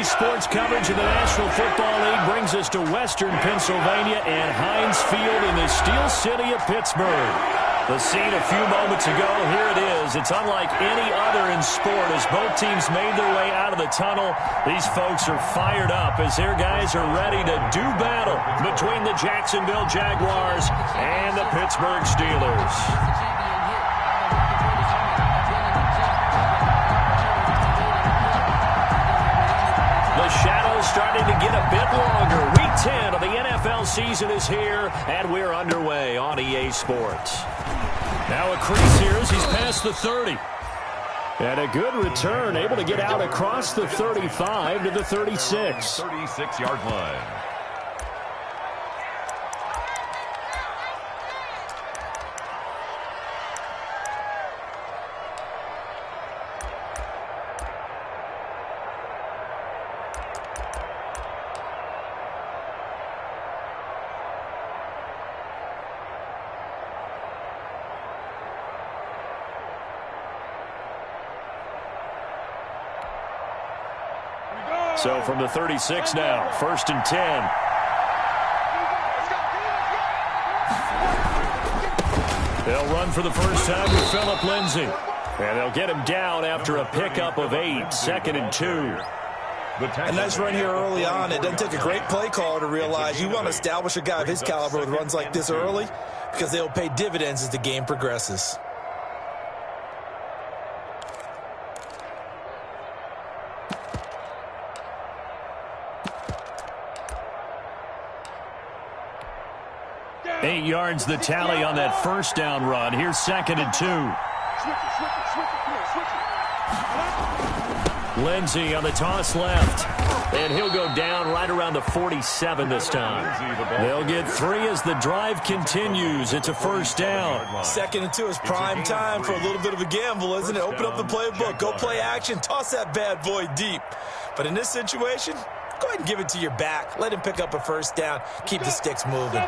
Sports coverage of the National Football League brings us to Western Pennsylvania and Heinz Field in the Steel City of Pittsburgh. The scene a few moments ago, here it is. It's unlike any other in sport as both teams made their way out of the tunnel. These folks are fired up as their guys are ready to do battle between the Jacksonville Jaguars and the Pittsburgh Steelers. The shadow's starting to get a bit longer. Week 10 of the NFL season is here, and we're underway on EA Sports. Now a crease here as he's past the 30. And a good return, able to get out across the 35 to the 36. 36-yard line. So from the 36 now, 1st and 10. They'll run for the first time with Phillip Lindsay. And they'll get him down after a pickup of 8, 2nd and 2. A nice run here early on. It doesn't take a great play caller to realize you want to establish a guy of his caliber with runs like this early because they'll pay dividends as the game progresses. Eight yards the tally on that first down run. Here's 2nd and 2. Lindsay on the toss left. And he'll go down right around the 47 this time. They'll get 3 as the drive continues. It's a first down. 2nd and 2 is prime time for a little bit of a gamble, isn't it? Open up the playbook. Go play action. Toss that bad boy deep. But in this situation, go ahead and give it to your back. Let him pick up a first down. Keep the sticks moving.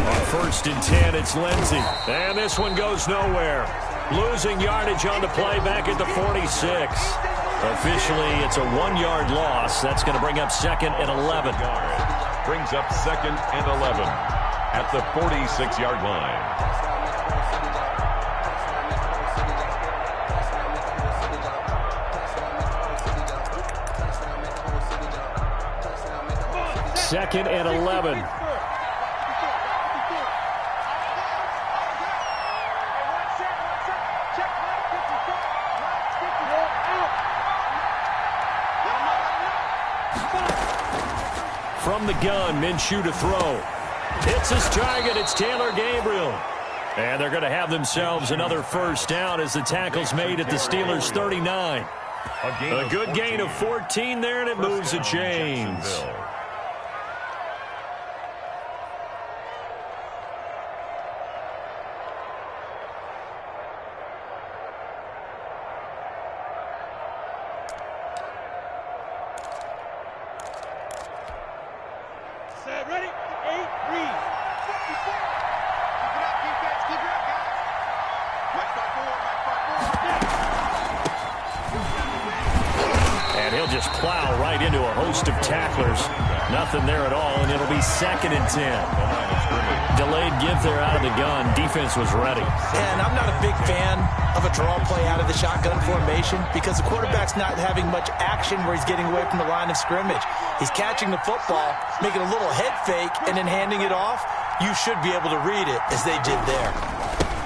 On 1st and 10, it's Lindsay. And this one goes nowhere. Losing yardage on the play back at the 46. Officially, it's a 1-yard loss. That's going to bring up 2nd and 11. Brings up 2nd and 11 at the 46-yard line. Second and 11. From the gun, Minshew to throw. Hits his target. It's Taylor Gabriel. And they're going to have themselves another first down as the tackle's made at the Steelers' 39. A good gain of 14 there, and it moves the chains. Plow right into a host of tacklers. Nothing there at all, and it'll be 2nd and 10. Delayed give there out of the gun. Defense was ready. And I'm not a big fan of a draw play out of the shotgun formation because the quarterback's not having much action where he's getting away from the line of scrimmage. He's catching the football, making a little head fake, and then handing it off. You should be able to read it as they did there.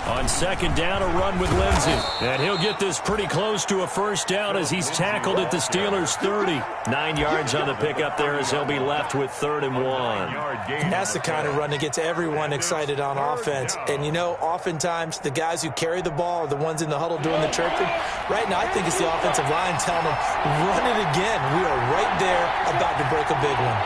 On 2nd down, a run with Lindsay. And he'll get this pretty close to a first down as he's tackled at the Steelers' 30. 9 yards on the pickup there as he'll be left with 3rd and 1. And that's the kind of run that gets everyone excited on offense. And, you know, oftentimes the guys who carry the ball are the ones in the huddle doing the chirping. Right now, I think it's the offensive line telling them, run it again. We are right there about to break a big one.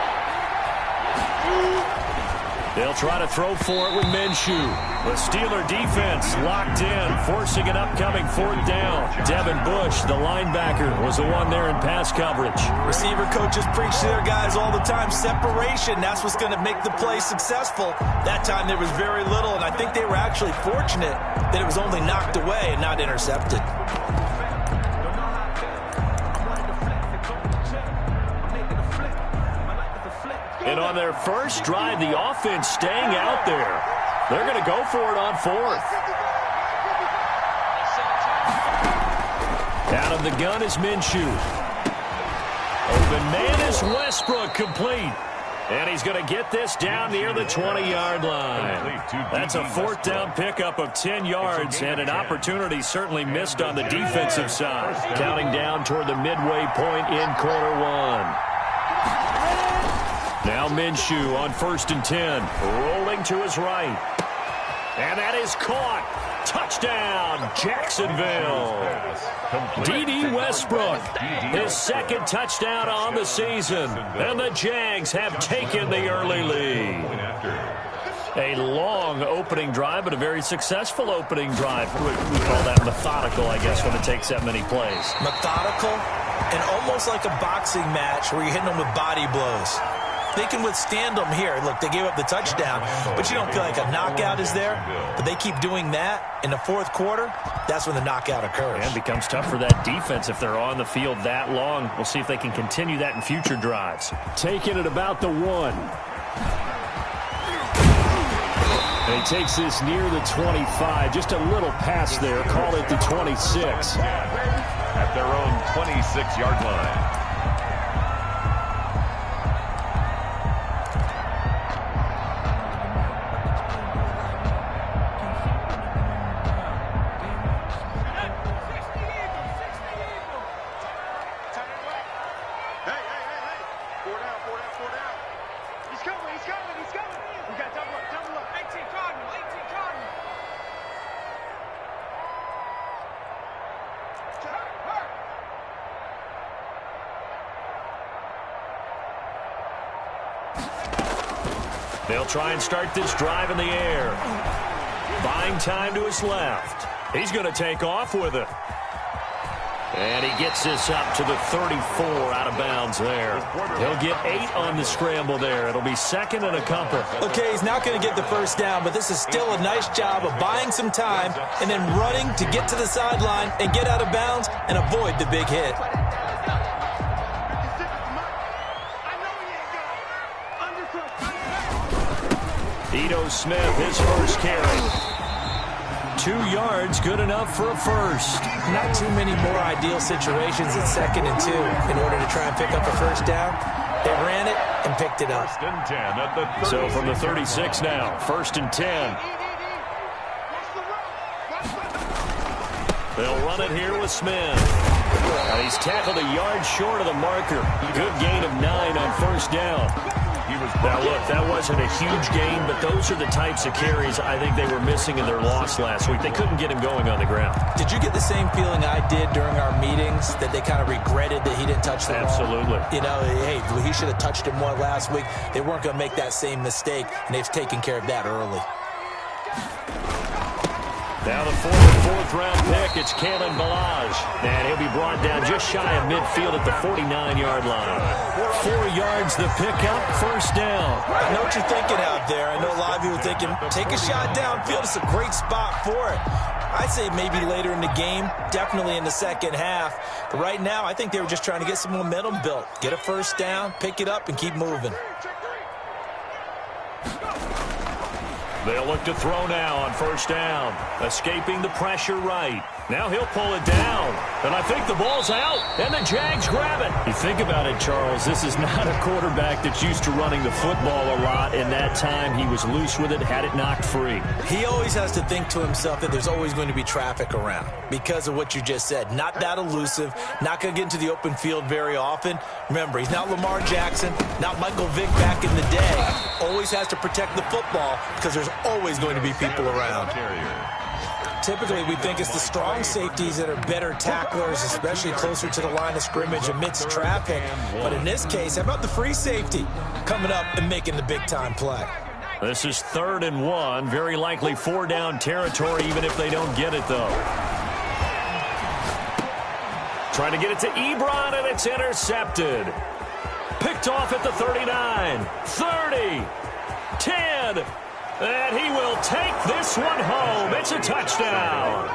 They'll try to throw for it with Minshew. The Steeler defense locked in, forcing an upcoming 4th down. Devin Bush, the linebacker, was the one there in pass coverage. Receiver coaches preach to their guys all the time. Separation, that's what's going to make the play successful. That time there was very little, and I think they were actually fortunate that it was only knocked away and not intercepted. And on their first drive, the offense staying out there. They're going to go for it on 4th. Out of the gun is Minshew. Open man is Westbrook, complete. And he's going to get this down near the 20-yard line. That's a 4th down pickup of 10 yards and an opportunity certainly missed on the defensive side. Counting down toward the midway point in quarter 1. Now Minshew on 1st and 10, rolling to his right. And that is caught. Touchdown, Jacksonville. D.D. Westbrook, his 2nd touchdown on the season. And the Jags have taken the early lead. A long opening drive, but a very successful opening drive. We call that methodical, I guess, when it takes that many plays. Methodical and almost like a boxing match where you're hitting them with body blows. They can withstand them here. Look, they gave up the touchdown, but you don't feel like a knockout is there. But they keep doing that in the 4th quarter. That's when the knockout occurs. And it becomes tough for that defense if they're on the field that long. We'll see if they can continue that in future drives. Taking it about the 1. And he takes this near the 25. Just a little pass there. Call it the 26. At their own 26-yard line. They'll try and start this drive in the air. Buying time to his left. He's going to take off with it. And he gets this up to the 34 out of bounds there. He'll get 8 on the scramble there. It'll be 2nd and a couple. Okay, he's not going to get the 1st down, but this is still a nice job of buying some time and then running to get to the sideline and get out of bounds and avoid the big hit. Ito Smith, his first carry. 2 yards, good enough for a first. Not too many more ideal situations at 2nd and 2 in order to try and pick up a 1st down. They ran it and picked it up. 1st and 10 at the 36. So from the 36 now, 1st and 10. They'll run it here with Smith. And he's tackled a yard short of the marker. Good gain of 9 on 1st down. Now, look, that wasn't a huge gain, but those are the types of carries I think they were missing in their loss last week. They couldn't get him going on the ground. Did you get the same feeling I did during our meetings, that they kind of regretted that he didn't touch the ball? Absolutely. You know, hey, he should have touched him more last week. They weren't going to make that same mistake, and they've taken care of that early. Now the 4th round pick, it's Kalen Ballage. And he'll be brought down just shy of midfield at the 49-yard line. 4 yards the pickup, 1st down. I know what you're thinking out there. I know a lot of you are thinking, take a shot downfield. It's a great spot for it. I'd say maybe later in the game, definitely in the 2nd half. But right now, I think they were just trying to get some momentum built. Get a 1st down, pick it up, and keep moving. They'll look to throw now on 1st down. Escaping the pressure right. Now he'll pull it down. And I think the ball's out. And the Jags grab it. You think about it, Charles. This is not a quarterback that's used to running the football a lot. In that time, he was loose with it, had it knocked free. He always has to think to himself that there's always going to be traffic around because of what you just said. Not that elusive. Not going to get into the open field very often. Remember, he's not Lamar Jackson, not Michael Vick back in the day. Always has to protect the football because there's always going to be people around. Typically, we think it's the strong safeties that are better tacklers, especially closer to the line of scrimmage amidst traffic. But in this case, how about the free safety coming up and making the big-time play? This is 3rd and 1. Very likely 4-down territory, even if they don't get it, though. Trying to get it to Ebron, and it's intercepted. Picked off at the 39, 30, 10, and he will take this one home. It's a touchdown.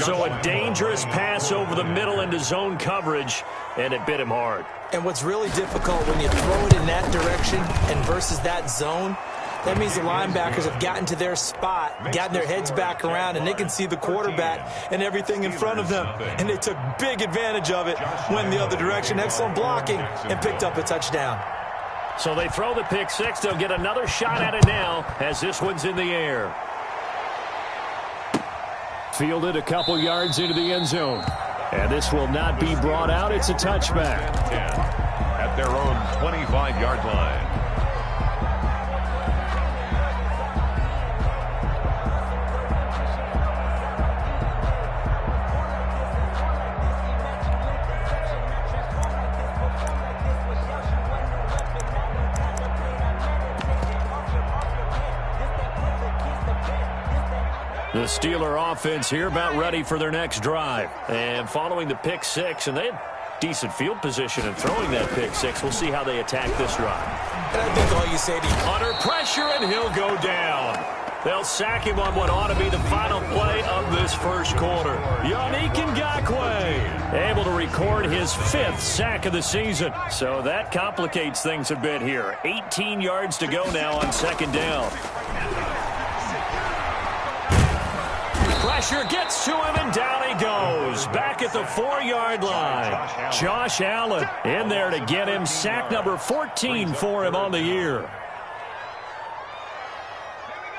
So a dangerous pass over the middle into zone coverage, and it bit him hard. And what's really difficult when you throw it in that direction and versus that zone, that means the linebackers have gotten to their spot, gotten their heads back around, and they can see the quarterback and everything in front of them. And they took big advantage of it, went the other direction, excellent blocking, and picked up a touchdown. So they throw the pick six. They'll get another shot at it now as this one's in the air. Fielded a couple yards into the end zone. And this will not be brought out. It's a touchback. At their own 25-yard line. The Steeler offense here about ready for their next drive. And following the pick six, and they had decent field position in throwing that pick six. We'll see how they attack this drive. And I think all you say to under pressure, and he'll go down. They'll sack him on what ought to be the final play of this first quarter. Yannick Ngakoue able to record his 5th sack of the season. So that complicates things a bit here. 18 yards to go now on 2nd down. Pressure gets to him, and down he goes. Back at the 4-yard line. Josh Allen in there to get him. Sack number 14 for him on the year.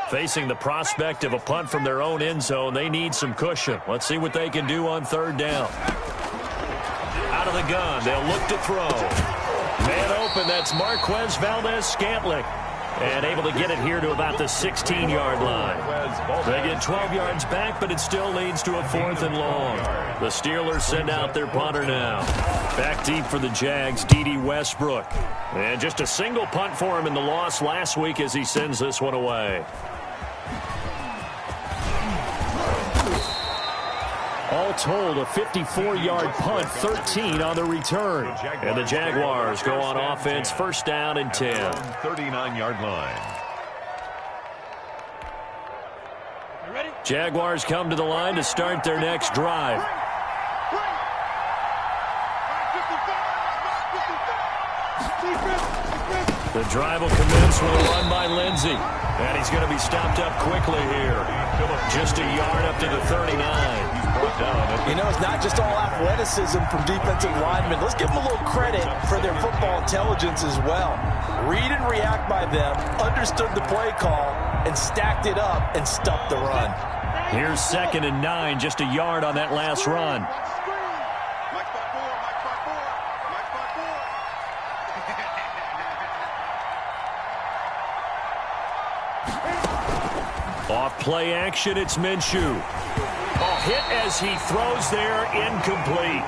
Facing the prospect of a punt from their own end zone, they need some cushion. Let's see what they can do on 3rd down. Out of the gun, they'll look to throw. Man open, that's Marquez Valdez-Scantling. And able to get it here to about the 16-yard line. They get 12 yards back, but it still leads to a 4th and long. The Steelers send out their punter now. Back deep for the Jags, D.D. Westbrook. And just a single punt for him in the loss last week as he sends this one away. All told, a 54-yard punt, 13 on the return. And the Jaguars go on offense, 1st down and 10. 39-yard line. Jaguars come to the line to start their next drive. The drive will commence with a run by Lindsey. And he's going to be stopped up quickly here. Just a yard up to the 39. You know, it's not just all athleticism from defensive linemen. Let's give them a little credit for their football intelligence as well. Read and react by them, understood the play call, and stacked it up and stuffed the run. Here's 2nd and 9, just a yard on that last run. Off play action, it's Minshew. Hit as he throws there, incomplete.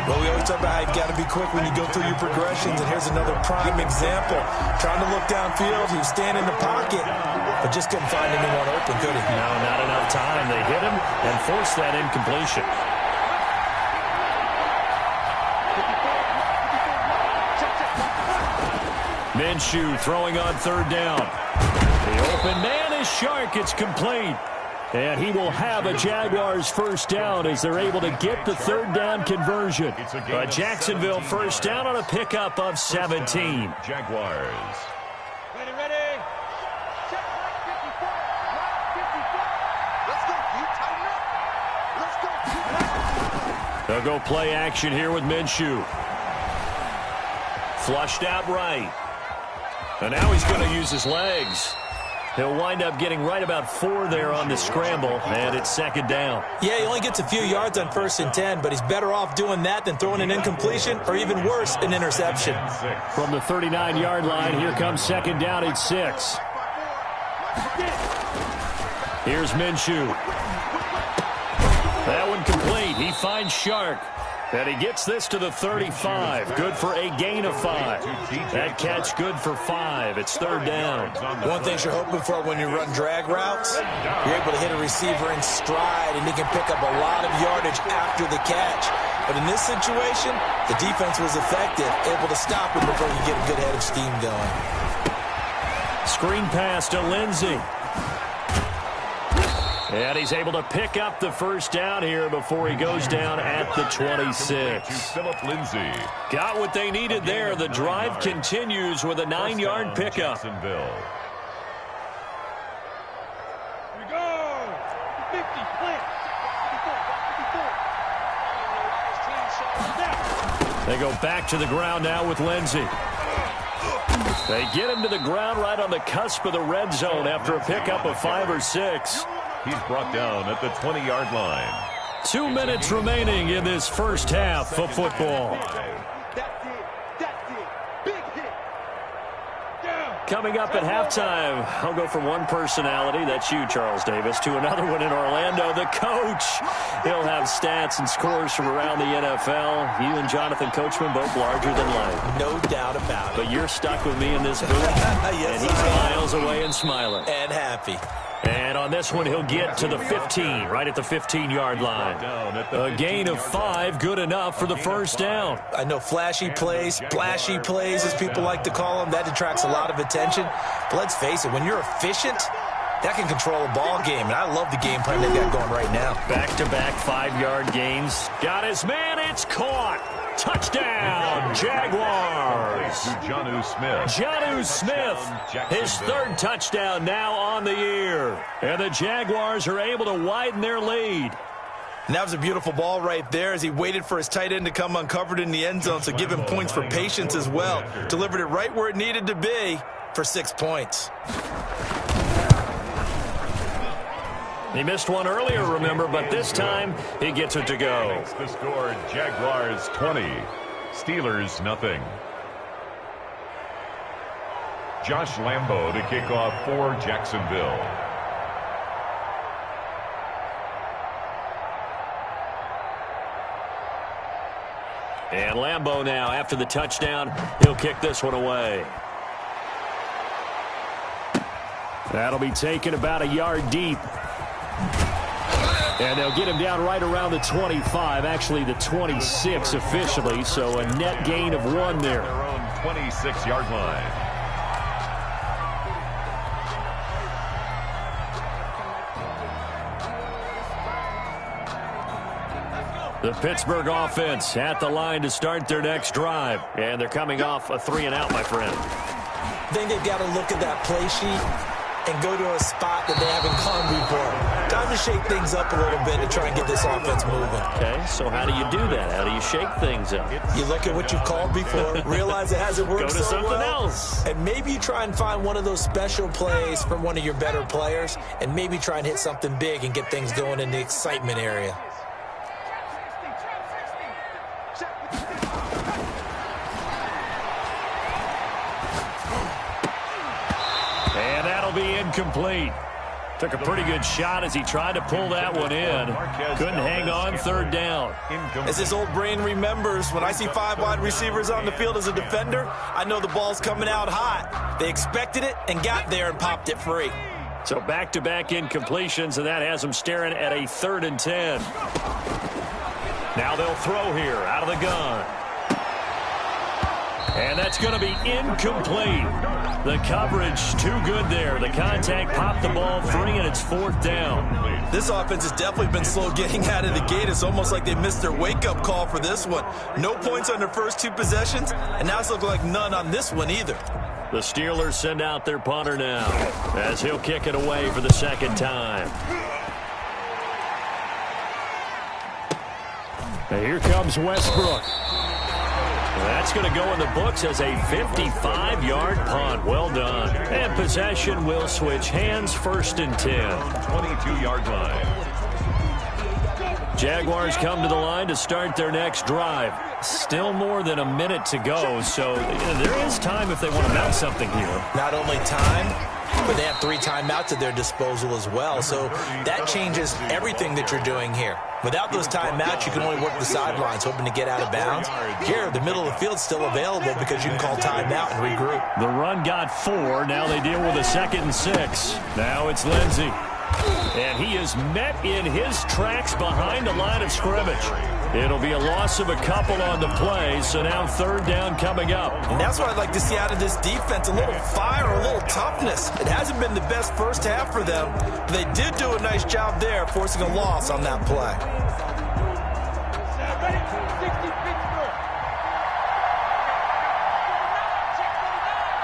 Well, we always talk about how you've got to be quick when you go through your progressions, and here's another prime example. Trying to look downfield, he was standing in the pocket, but just couldn't find anyone open, could he? No, not enough time. They hit him and forced that incompletion. Minshew throwing on 3rd down. The open man is Shark. It's complete. And he will have a Jaguars 1st down as they're able to get the 3rd down conversion. A Jacksonville 1st down on a pickup of 17. Jaguars. Ready. They'll go play action here with Minshew. Flushed out right. And now he's going to use his legs. He'll wind up getting right about 4 there on the scramble, and it's 2nd down. Yeah, he only gets a few yards on 1st and 10, but he's better off doing that than throwing an incompletion or even worse, an interception. From the 39-yard line, here comes 2nd down at 6. Here's Minshew. That one complete. He finds Shark. And he gets this to the 35. Good for a gain of 5. That catch good for 5. It's third down. One thing you're hoping for when you run drag routes, you're able to hit a receiver in stride, and he can pick up a lot of yardage after the catch. But in this situation, the defense was effective, able to stop him before he get a good head of steam going. Screen pass to Lindsey. And he's able to pick up the first down here before he goes down at the 26. Philip Lindsay. Got what they needed there. The drive continues with a 9-yard pickup. Here we go. 50, split. 54. They go back to the ground now with Lindsey. They get him to the ground right on the cusp of the red zone after a pickup of 5 or 6. He's brought down at the 20-yard line. 2 minutes remaining in this first half of football. Coming up at halftime, I'll go from one personality, that's you, Charles Davis, to another one in Orlando, the coach. He'll have stats and scores from around the NFL. You and Jonathan Coachman both larger than life. No doubt about it. But you're stuck with me in this booth, Yes, and he's miles away and smiling. And happy. And on this one, he'll get to the 15, right at the 15-yard line. A gain of 5, good enough for the first down. I know flashy plays, splashy plays, as people like to call them, that attracts a lot of attention. But let's face it, when you're efficient, that can control a ball game. And I love the game plan they've got going right now. Back-to-back 5-yard gains. Got his man, it's caught. Touchdown, Jaguars. Jonnu Smith. Jonnu Smith, his third touchdown now on the year. And the Jaguars are able to widen their lead. And that was a beautiful ball right there as he waited for his tight end to come uncovered in the end zone, so give him points for patience as well. Delivered it right where it needed to be for 6 points. He missed one earlier, remember, but this time he gets it to go. The score, Jaguars 20, Steelers nothing. Josh Lambo to kick off for Jacksonville. And Lambo now, after the touchdown, he'll kick this one away. That'll be taken about a yard deep. And they'll get him down right around the 25, actually the 26 officially, so a net gain of 1 there. Their own 26-yard line. The Pittsburgh offense at the line to start their next drive. And they're coming off a 3-and-out, my friend. I think they've got to look at that play sheet and go to a spot that they haven't gone before. Time to shake things up a little bit to try and get this offense moving. Okay, so how do you do that? How do you shake things up? You look at what you've called before, realize it hasn't worked Go to so something well, else. and maybe you try and find one of those special plays from one of your better players, and maybe try and hit something big and get things going in the excitement area. Be incomplete. Took a pretty good shot as he tried to pull that one in. Couldn't hang on, third down. As his old brain remembers, when I see 5 wide receivers on the field as a defender, I know the ball's coming out hot. They expected it and got there and popped it free. So back-to-back incompletions, and that has them staring at a 3rd and 10. Now they'll throw here out of the gun. And that's going to be incomplete. The coverage too good there. The contact popped the ball free, and it's 4th down. This offense has definitely been slow getting out of the gate. It's almost like they missed their wake-up call for this one. No points on their first 2 possessions, and now it's looking like none on this one either. The Steelers send out their punter now as he'll kick it away for the 2nd time. And here comes Westbrook. That's going to go in the books as a 55-yard punt. Well done. And possession will switch hands, 1st and 10. 22-yard line. Jaguars come to the line to start their next drive. Still more than a minute to go, so there is time if they want to mount something here. Not only time, but they have 3 timeouts at their disposal as well. So that changes everything that you're doing here. Without those timeouts, you can only work the sidelines, hoping to get out of bounds. Here, the middle of the field's still available because you can call timeout and regroup. The run got 4. Now they deal with a 2nd and 6. Now it's Lindsey. And he is met in his tracks behind the line of scrimmage. It'll be a loss of a couple on the play, so now 3rd down coming up. And that's what I'd like to see out of this defense, a little fire, a little toughness. It hasn't been the best first half for them, but they did do a nice job there, forcing a loss on that play. Ready? 60 Pittsburgh.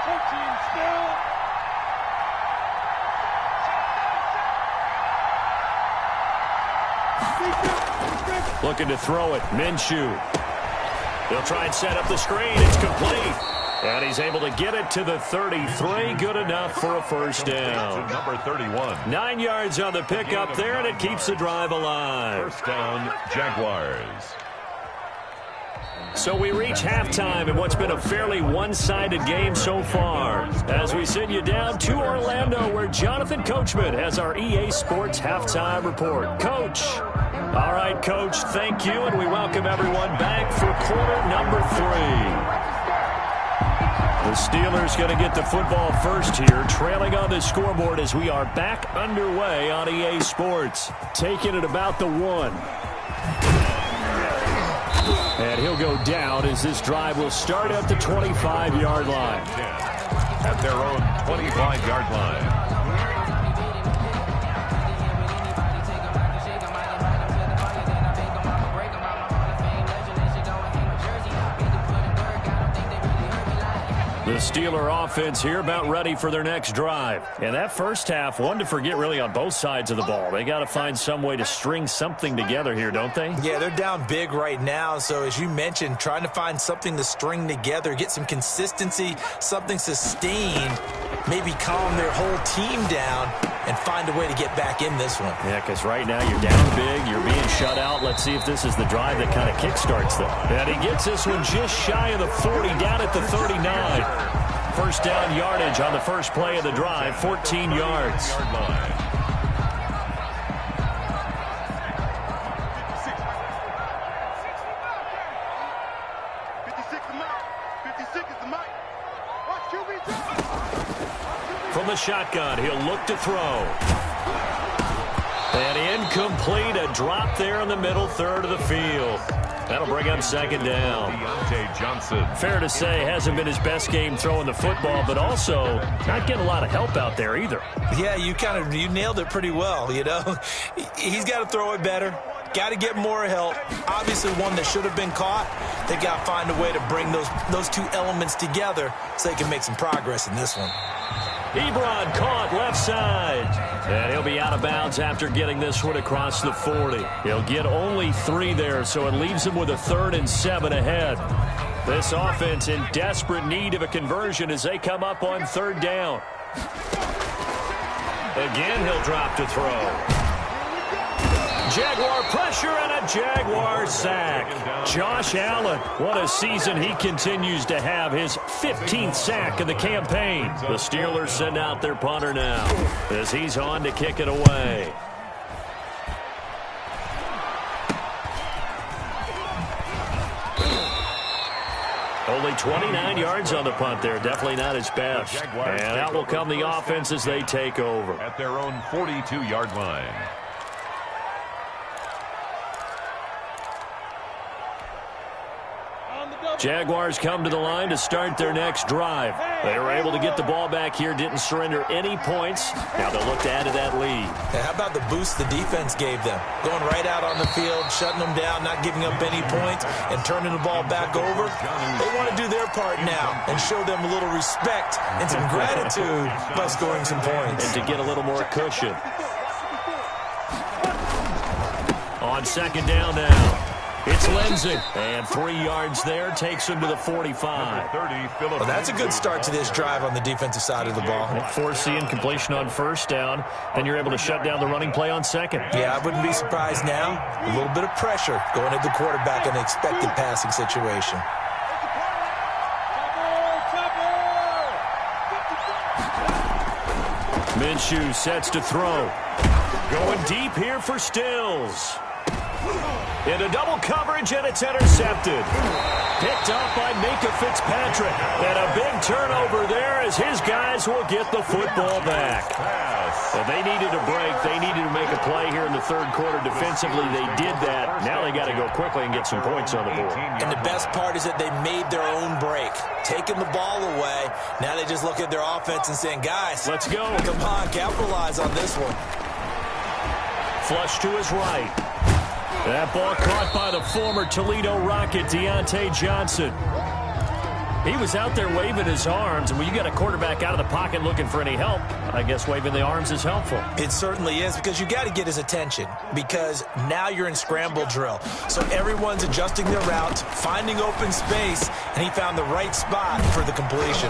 14 still. Looking to throw it. Minshew. He'll try and set up the screen. It's complete. And he's able to get it to the 33. Good enough for a first down. Number 31. 9 yards on the pickup there, and it keeps the drive alive. First down, Jaguars. So we reach halftime in what's been a fairly one-sided game so far. As we send you down to Orlando, where Jonathan Coachman has our EA Sports Halftime Report. Coach. All right, Coach, thank you, and we welcome everyone back for quarter number 3. The Steelers going to get the football first here, trailing on the scoreboard as we are back underway on EA Sports. Taking it about the 1. And he'll go down as this drive will start at the 25-yard line. At their own 25-yard line. The Steeler offense here about ready for their next drive. And that first half, one to forget really on both sides of the ball. They got to find some way to string something together here, don't they? Yeah, they're down big right now. So as you mentioned, trying to find something to string together, get some consistency, something sustained, maybe calm their whole team down and find a way to get back in this one. Yeah, because right now you're down big, you're being shut out. Let's see if this is the drive that kind of kickstarts them. And he gets this one just shy of the 40, down at the 39. First down yardage on the first play of the drive, 14 yards. From the shotgun, he'll look to throw. And incomplete, a drop there in the middle third of the field. That'll bring up 2nd down. Deontay Johnson. Fair to say, hasn't been his best game throwing the football, but also not getting a lot of help out there either. Yeah, you nailed it pretty well, you know. He's got to throw it better. Got to get more help. Obviously one that should have been caught. They got to find a way to bring those two elements together so they can make some progress in this one. Ebron caught left side. And he'll be out of bounds after getting this one across the 40. He'll get only 3 there, so it leaves him with a 3rd and 7 ahead. This offense in desperate need of a conversion as they come up on 3rd down. Again, he'll drop to throw. Jaguar pressure and a Jaguar sack. Josh Allen, what a season he continues to have, his 15th sack of the campaign. The Steelers send out their punter now as he's on to kick it away. Only 29 yards on the punt there. Definitely not his best. And out will come the offense as they take over. At their own 42-yard line. Jaguars come to the line to start their next drive. They were able to get the ball back here, didn't surrender any points. Now they'll look to add to that lead. How about the boost the defense gave them? Going right out on the field, shutting them down, not giving up any points, and turning the ball back over. They want to do their part now and show them a little respect and some gratitude by scoring some points. And to get a little more cushion. On 2nd down now. It's Lindsey, and 3 yards there takes him to the 45. Well, that's a good start to this drive on the defensive side of the ball. Force the incompletion on 1st down, then you're able to shut down the running play on 2nd. Yeah, I wouldn't be surprised now. A little bit of pressure going at the quarterback in an expected passing situation. Minshew sets to throw. Going deep here for Stills. Into double coverage, and it's intercepted. Picked up by Minka Fitzpatrick. And a big turnover there as his guys will get the football back. Well, they needed a break. They needed to make a play here in the third quarter. Defensively, they did that. Now they got to go quickly and get some points on the board. And the best part is that they made their own break. Taking the ball away. Now they just look at their offense and saying, guys, let's go. Come on, capitalize on this one. Flush to his right. That ball caught by the former Toledo Rocket, Deontay Johnson. He was out there waving his arms, and when you got a quarterback out of the pocket looking for any help, I guess waving the arms is helpful. It certainly is, because you got to get his attention, because now you're in scramble drill. So everyone's adjusting their routes, finding open space, and he found the right spot for the completion.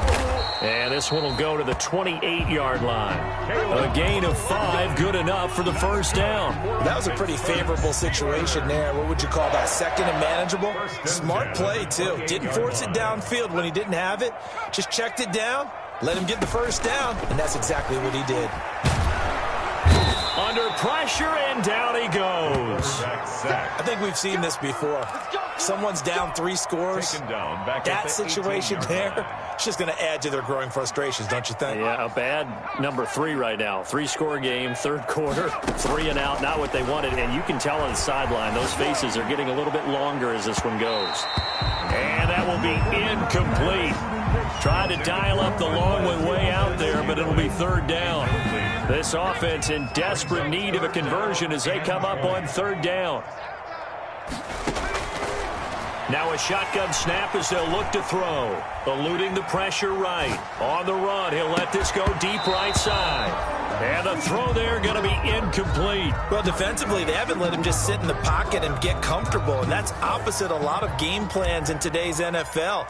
And this one will go to the 28-yard line. A gain of 5, good enough for the first down. That was a pretty favorable situation there. What would you call that, second and manageable? Smart play, too. Didn't force it downfield when he didn't have it. Just checked it down, let him get the first down, and that's exactly what he did. Under pressure, and down he goes. I think we've seen this before. Someone's down 3 scores. That situation there, it's just going to add to their growing frustrations, don't you think? Yeah, a bad number 3 right now. 3-score game, third quarter, 3 and out, not what they wanted. And you can tell on the sideline, those faces are getting a little bit longer as this one goes. And that will be incomplete. Trying to dial up the long one way out there, but it'll be third down. This offense in desperate need of a conversion as they come up on third down. Now a shotgun snap as they'll look to throw. Eluding the pressure right. On the run, he'll let this go deep right side. And the throw there going to be incomplete. Well, defensively, they haven't let him just sit in the pocket and get comfortable, and that's opposite a lot of game plans in today's NFL.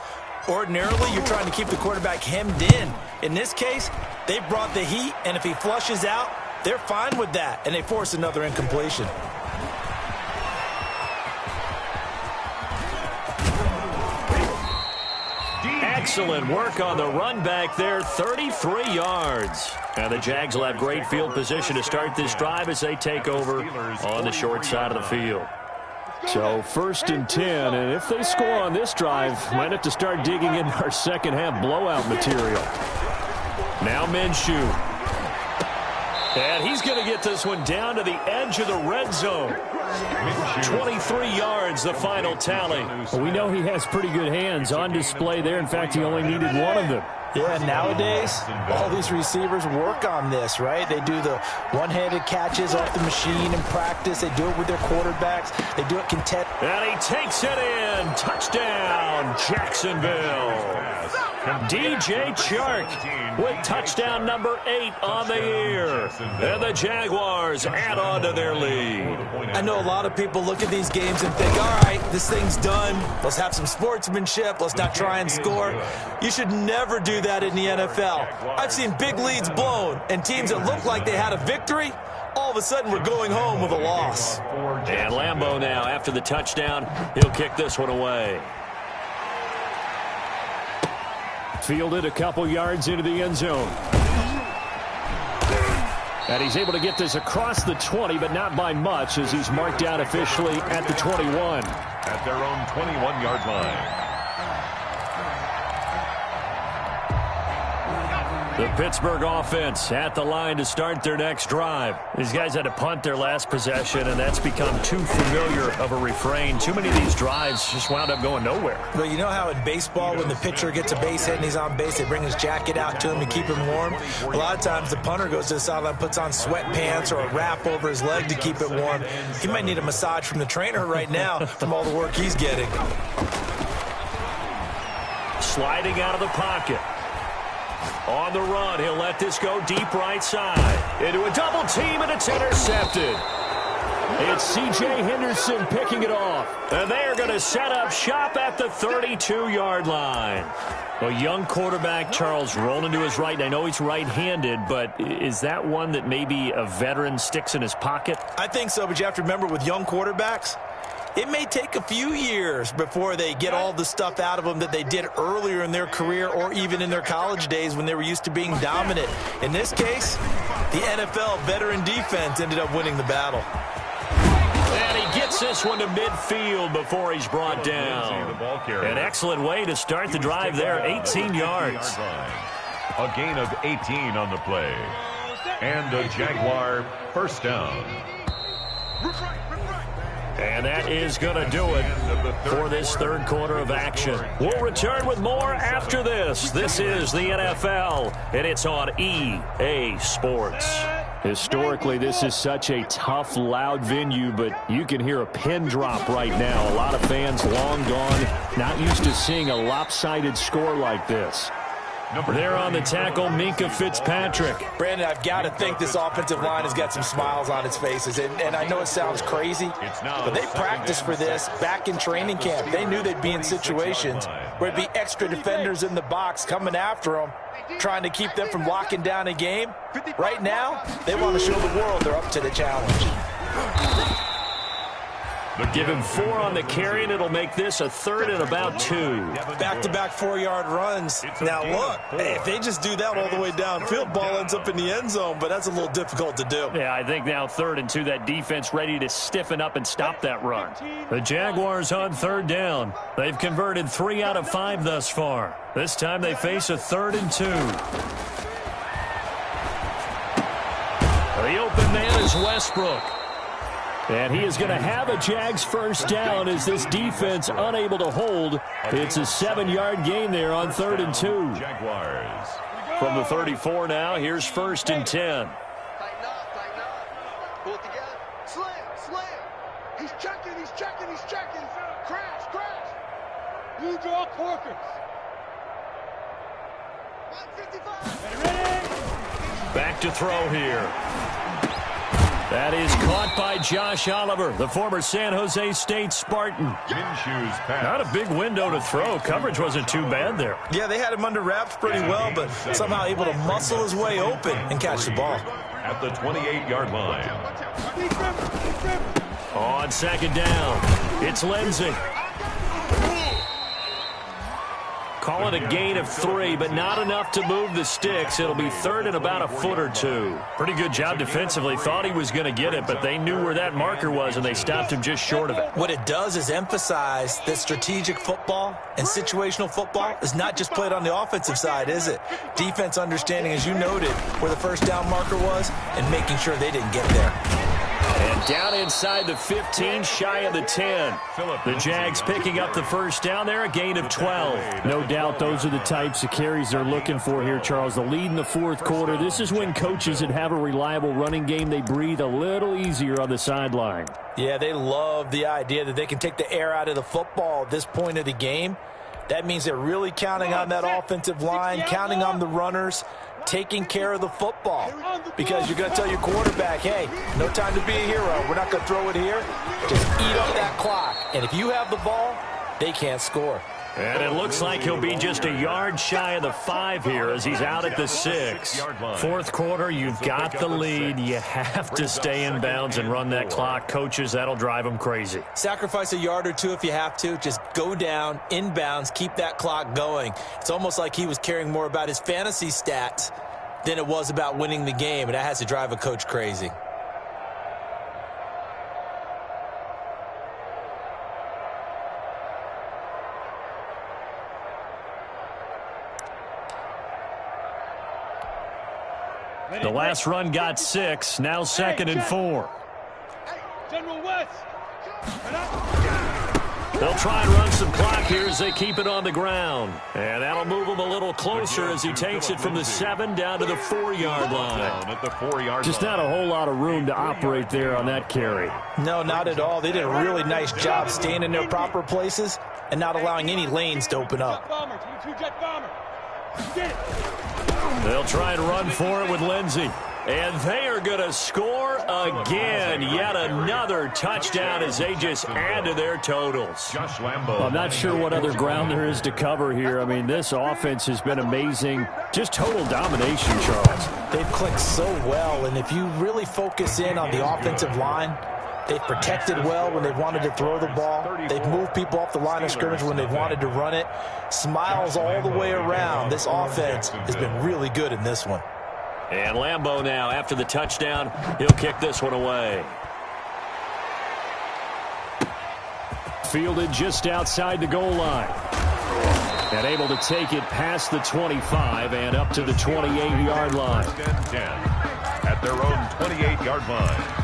Ordinarily, you're trying to keep the quarterback hemmed in. In this case, they brought the heat, and if he flushes out, they're fine with that, and they force another incompletion. Excellent work on the run back there, 33 yards. And the Jags will have great field position to start this drive as they take over on the short side of the field. So 1st and 10, and if they score on this drive, might have to start digging in our second half blowout material. Now Minshew. And he's going to get this one down to the edge of the red zone. 23 yards, the final tally. Well, we know he has pretty good hands on display there. In fact, he only needed one of them. Yeah, nowadays, all these receivers work on this, right? They do the one-handed catches off the machine in practice. They do it with their quarterbacks. They do it contest. And he takes it in. Touchdown, Jacksonville. DJ Chark with touchdown number 8 on the year. And the Jaguars add on to their lead. I know a lot of people look at these games and think, all right, this thing's done. Let's have some sportsmanship. Let's not try and score. You should never do that in the NFL. I've seen big leads blown, and teams that look like they had a victory, all of a sudden we're going home with a loss. And Lambeau now, after the touchdown, he'll kick this one away. Fielded a couple yards into the end zone. And he's able to get this across the 20, but not by much, as he's marked down officially at the 21. At their own 21-yard line. The Pittsburgh offense at the line to start their next drive. These guys had to punt their last possession, and that's become too familiar of a refrain. Too many of these drives just wound up going nowhere. But you know how in baseball, when the pitcher gets a base hit and he's on base, they bring his jacket out to him to keep him warm? A lot of times the punter goes to the sideline, puts on sweatpants or a wrap over his leg to keep it warm. He might need a massage from the trainer right now from all the work he's getting. Sliding out of the pocket. On the run, he'll let this go deep right side. Into a double team, and it's intercepted. It's C.J. Henderson picking it off. And they are going to set up shop at the 32-yard line. A young quarterback, Charles, rolling to his right. I know he's right-handed, but is that one that maybe a veteran sticks in his pocket? I think so, but you have to remember with young quarterbacks, it may take a few years before they get all the stuff out of them that they did earlier in their career or even in their college days when they were used to being dominant. In this case, the NFL veteran defense ended up winning the battle. And he gets this one to midfield before he's brought down. An excellent way to start the drive there, 18 yards. A gain of 18 on the play. And a Jaguar first down. And that is going to do it for this third quarter of action. We'll return with more after this. This is the NFL, and it's on EA Sports. Historically, this is such a tough, loud venue, but you can hear a pin drop right now. A lot of fans long gone, not used to seeing a lopsided score like this. There on the tackle, Minkah Fitzpatrick. Brandon, I've got to think this offensive line has got some smiles on its faces. And I know it sounds crazy, but they practiced for this back in training camp. They knew they'd be in situations where it'd be extra defenders in the box coming after them, trying to keep them from locking down a game. Right now, they want to show the world they're up to the challenge. Give him 4 on the carry, and it'll make this a third and about 2. Back-to-back 4-yard runs. Now, look, if they just do that all the way downfield, ball ends up in the end zone, but that's a little difficult to do. Yeah, I think now 3rd and 2, that defense ready to stiffen up and stop that run. The Jaguars on 3rd down. They've converted 3 out of 5 thus far. This time they face a 3rd and 2. The open man is Westbrook. And he is going to have a Jags first down as this defense unable to hold. It's a 7-yard gain there on 3rd and 2. Jaguars. From the 34 now, here's 1st and 10. Tighten up. Pull it together. Slam. He's checking. Crash. You draw Corkers. 155. Back to throw here. That is caught by Josh Oliver, the former San Jose State Spartan. Minshew's pass. Not a big window to throw. Coverage wasn't too bad there. Yeah, they had him under wraps pretty well, but somehow able to muscle his way open and catch the ball. At the 28-yard line. On 2nd down, it's Lindsey. Call it a gain of 3, but not enough to move the sticks. It'll be 3rd and about a foot or 2. Pretty good job defensively. Thought he was going to get it, but they knew where that marker was, and they stopped him just short of it. What it does is emphasize that strategic football and situational football is not just played on the offensive side, is it? Defense understanding, as you noted, where the first down marker was and making sure they didn't get there. And down inside the 15, shy of the 10. The Jags picking up the first down there, a gain of 12. No doubt those are the types of carries they're looking for here, Charles. The lead in the 4th quarter. This is when coaches that have a reliable running game, they breathe a little easier on the sideline. Yeah, they love the idea that they can take the air out of the football at this point of the game. That means they're really counting on that offensive line, counting on the runners, taking care of the football. Because you're going to tell your quarterback, hey, no time to be a hero. We're not going to throw it here. Just eat up that clock. And if you have the ball, they can't score. And it looks like he'll be just a yard shy of the 5 here as he's out at the 6. 4th quarter, you've got the lead. You have to stay in bounds and run that clock. Coaches, that'll drive them crazy. Sacrifice a yard or 2 if you have to. Just go down, in bounds, keep that clock going. It's almost like he was caring more about his fantasy stats than it was about winning the game, and that has to drive a coach crazy. The last run got 6, now 2nd and 4. General West. They'll try and run some clock here as they keep it on the ground. And that'll move him a little closer as he takes it from the 7 down to the 4-yard line. Just not a whole lot of room to operate there on that carry. No, not at all. They did a really nice job staying in their proper places and not allowing any lanes to open up. They'll try and run for it with Lindsey. And they are going to score again. Yet another touchdown as they just add to their totals. I'm not sure what other ground there is to cover here. I mean, this offense has been amazing. Just total domination, Charles. They've clicked so well, and if you really focus in on the offensive line, They've protected well when they've wanted to throw the ball. They've moved people off the line of scrimmage when they've wanted to run it. Smiles all the way around. This offense has been really good in this one. And Lambeau now, after the touchdown, he'll kick this one away. Fielded just outside the goal line. And able to take it past the 25 and up to the 28-yard line. 10 at their own 28-yard line.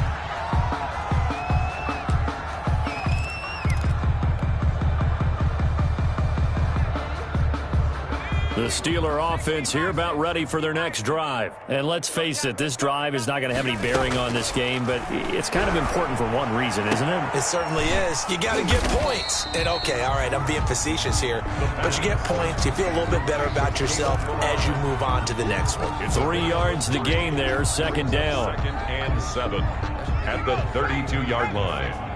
The Steeler offense here about ready for their next drive. And let's face it, this drive is not going to have any bearing on this game, but it's kind of important for one reason, isn't it? It certainly is. You got to get points. And okay, all right, I'm being facetious here, but you get points, you feel a little bit better about yourself as you move on to the next one. 3 yards to gain there, second down. 2nd and 7 at the 32-yard line.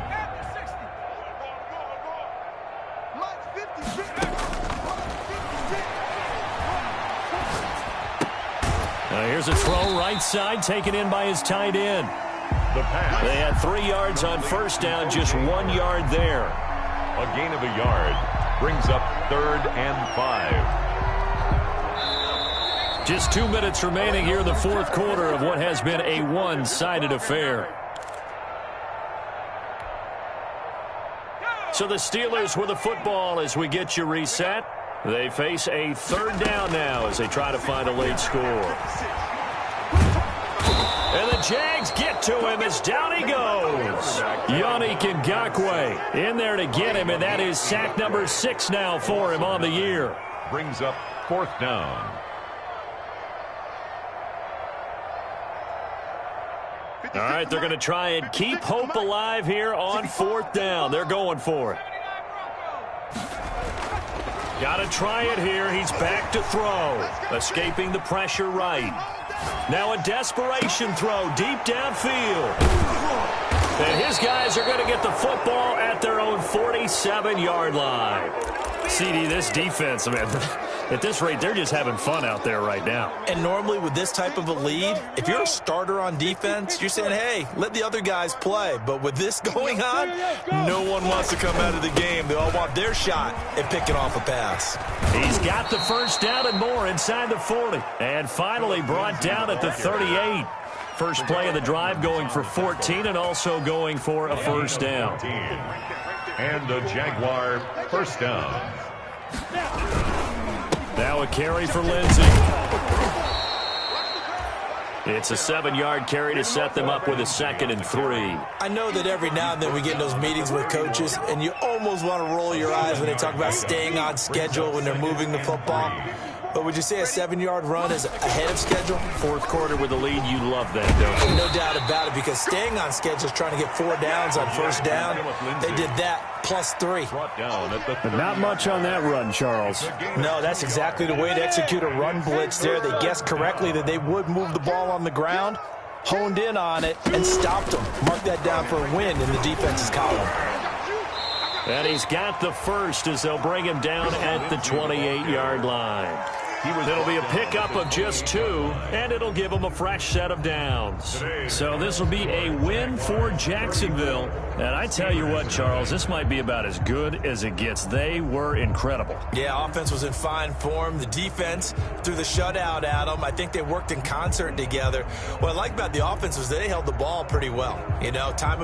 Here's a throw right side, taken in by his tight end. The pass. They had 3 yards on first down, just 1 yard there. A gain of a yard brings up 3rd and 5. Just 2 minutes remaining here in the fourth quarter of what has been a one-sided affair. So the Steelers with the football as we get you reset. They face a 3rd down now as they try to find a late score. And the Jags get to him as down he goes. Yannick Ngakoue in there to get him, and that is sack number 6 now for him on the year. Brings up 4th down. All right, they're going to try and keep hope alive here on 4th down. They're going for it. Got to try it here. He's back to throw. Escaping the pressure right. Now a desperation throw deep downfield. And his guys are going to get the football at their own 47-yard line. CD, this defense, man, at this rate, they're just having fun out there right now. And normally with this type of a lead, if you're a starter on defense, you're saying, hey, let the other guys play. But with this going on, no one wants to come out of the game. They all want their shot at picking off a pass. He's got the first down and more inside the 40. And finally brought down at the 38. First play of the drive going for 14 and also going for a first down. And a Jaguar first down. Now a carry for Lindsey. It's a 7-yard carry to set them up with a 2nd and 3. I know that every now and then we get in those meetings with coaches, and you almost want to roll your eyes when they talk about staying on schedule when they're moving the football. But would you say a 7-yard run is ahead of schedule? Fourth quarter with the lead, you love that, don't you? No doubt about it, because staying on schedule is trying to get 4 downs on first down. They did that plus 3. But not much on that run, Charles. No, that's exactly the way to execute a run blitz there. They guessed correctly that they would move the ball on the ground, honed in on it, and stopped them. Mark that down for a win in the defense's column. And he's got the first as they'll bring him down at the 28-yard line. It'll be a pickup of just 2, and it'll give them a fresh set of downs. So this will be a win for Jacksonville. And I tell you what, Charles, this might be about as good as it gets. They were incredible. Yeah, offense was in fine form. The defense threw the shutout at them. I think they worked in concert together. What I like about the offense was they held the ball pretty well. You know, time